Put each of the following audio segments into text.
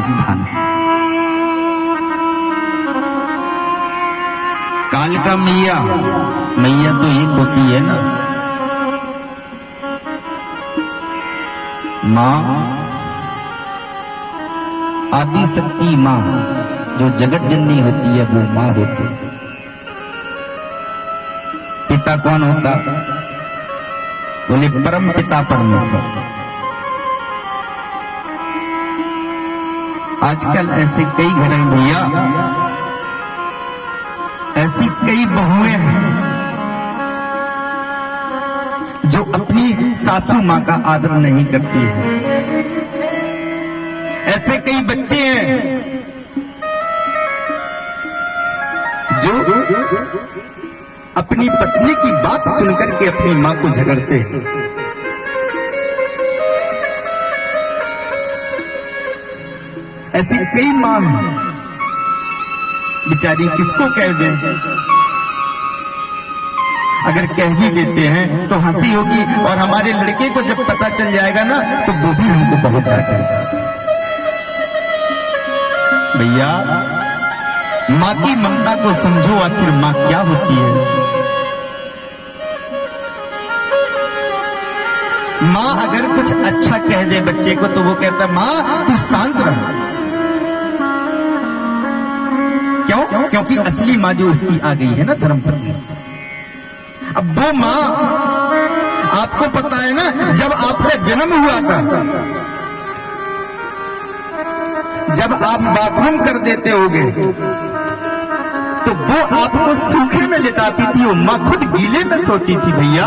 स्थान। कालिका मैया, मैया तो एक होती है ना, माँ आदि शक्ति माँ जो जगत जननी होती है वो माँ होती है। पिता कौन होता? बोले परम पिता परमेश्वर। आजकल ऐसे कई घर हैं भैया, ऐसी कई बहुएं हैं जो अपनी सासू माँ का आदर नहीं करती है। ऐसे कई बच्चे हैं जो अपनी पत्नी की बात सुनकर के अपनी माँ को झगड़ते हैं। ऐसी कई माँ हैं, बेचारी किसको कह दें, अगर कह भी देते हैं तो हंसी होगी, और हमारे लड़के को जब पता चल जाएगा ना तो वो भी हमको बहुत डांटेगा। भैया माँ की ममता को समझो, आखिर माँ क्या होती है। माँ अगर कुछ अच्छा कह दे बच्चे को तो वो कहता है माँ तू शांत रह। क्यों? क्योंकि असली माँ जो उसकी आ गई है ना धर्मपत्नी। अब वो माँ, आपको पता है ना, जब आपका जन्म हुआ था, जब आप बाथरूम कर देते होगे तो वो आपको सूखे में लिटाती थी, वो माँ खुद गीले में सोती थी। भैया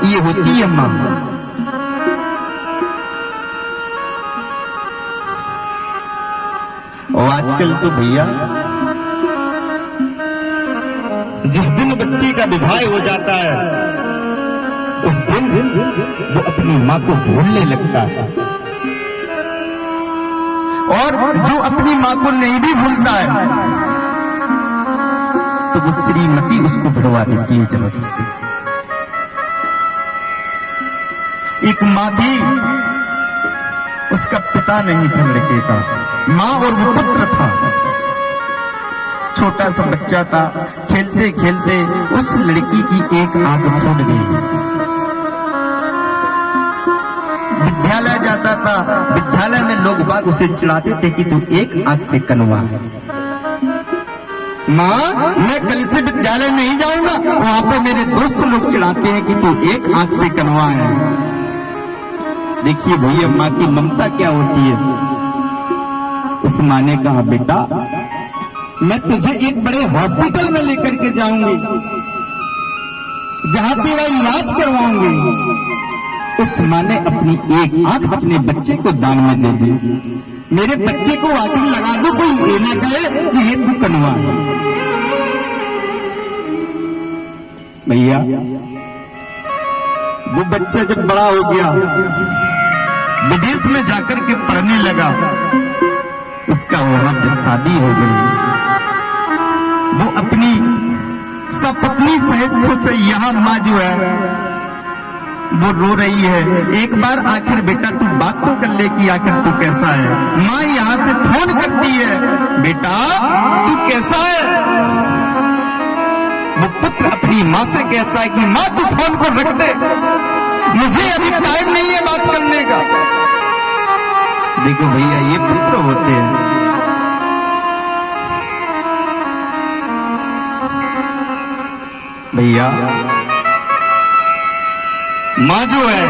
ये होती है माँ। और आजकल तो भैया जिस दिन बच्चे का विवाह हो जाता है उस दिन वो अपनी माँ को भूलने लगता है, और जो अपनी माँ को नहीं भी भूलता है तो वो श्रीमती उसको भिड़वा देती है जबरदस्ती। एक माँ थी, उसका पिता नहीं था लड़के का, माँ और वो पुत्र था। छोटा सा बच्चा था, खेलते खेलते उस लड़की की एक आंख फूट गई। विद्यालय जाता था, विद्यालय में लोग बाग उसे चिढ़ाते थे कि तू एक आंख से कनवा है। माँ मैं कल से विद्यालय नहीं जाऊंगा, वहां पर मेरे दोस्त लोग चिढ़ाते हैं कि तू एक आंख से कनवा है। देखिए भैया माँ की ममता क्या होती है। उस माँ ने कहा बेटा मैं तुझे एक बड़े हॉस्पिटल में लेकर के जाऊंगी जहां तेरा इलाज करवाऊंगी। उस माँ ने अपनी एक आंख अपने बच्चे को दान में दे दी। मेरे बच्चे को आखिर लगा दो, कोई ये ना कहे कि ये तू कनवा है। भैया वो बच्चा जब बड़ा हो गया, विदेश में जाकर के पढ़ने लगा, उसका वहां पे शादी हो गई। वो अपनी सपत्नी सहित खुश है। यहाँ माँ जो है वो रो रही है। एक बार आखिर बेटा तू बात तो कर ले कि आखिर तू कैसा है। माँ यहाँ से फोन करती है, बेटा तू कैसा है। वो पुत्र अपनी माँ से कहता है कि माँ तू फोन को रख दे, मुझे अभी टाइम नहीं है बात करने का। देखो भैया ये पुत्र होते हैं। भैया माँ जो है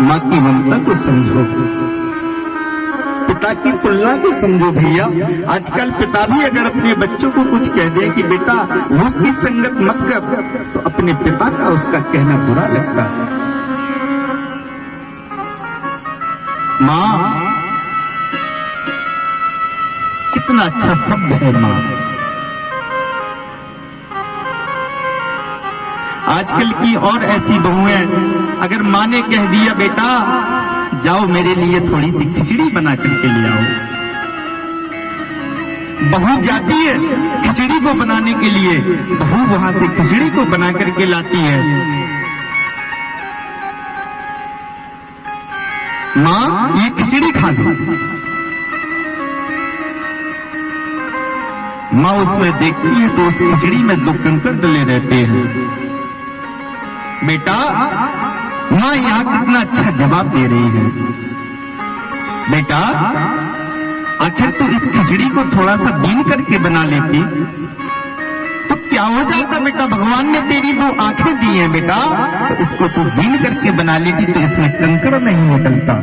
माँ की ममता को समझो, पिता की तुलना को समझो। भैया आजकल पिता भी अगर अपने बच्चों को कुछ कह दे कि बेटा उसकी संगत मत कर, तो अपने पिता का उसका कहना बुरा लगता है। माँ कितना अच्छा शब्द है माँ। आजकल की और ऐसी बहुएं, अगर माँ ने कह दिया बेटा जाओ मेरे लिए थोड़ी सी खिचड़ी बना करके ले आओ, बहू जाती है खिचड़ी को बनाने के लिए, बहू वहां से खिचड़ी को बना करके लाती है। माँ ये खिचड़ी खा लो। माँ उसमें देखती है तो उस खिचड़ी में 2 कंकड़ डले रहते हैं। बेटा, माँ यहाँ कितना अच्छा जवाब दे रही है। बेटा, आखिर तू इस खिचड़ी को थोड़ा सा बीन करके बना लेती तो क्या हो जाता बेटा। भगवान ने तेरी 2 आंखें दी हैं बेटा, तो इसको तू बीन करके बना लेती तो इसमें कंकड़ नहीं निकलता।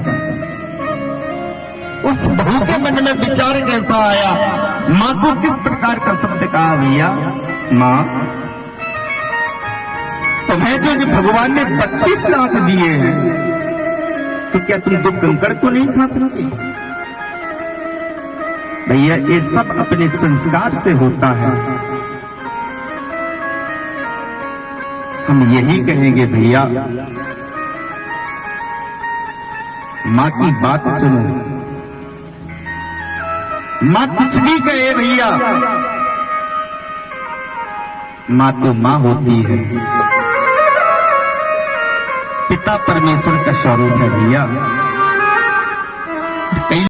उस बहू के मन में विचार कैसा आया, माँ को किस प्रकार का शब्द कहा, भैया माँ तुम्हें जो भगवान ने 32 दांत दिए हैं तो क्या तुम 2 कंकड़ को नहीं खा सकती। भैया ये सब अपने संस्कार से होता है। हम यही कहेंगे भैया, माँ की बात सुनो। माँ कुछ भी कहे भैया, माँ तो माँ होती है, पिता परमेश्वर का स्वरूप है भैया।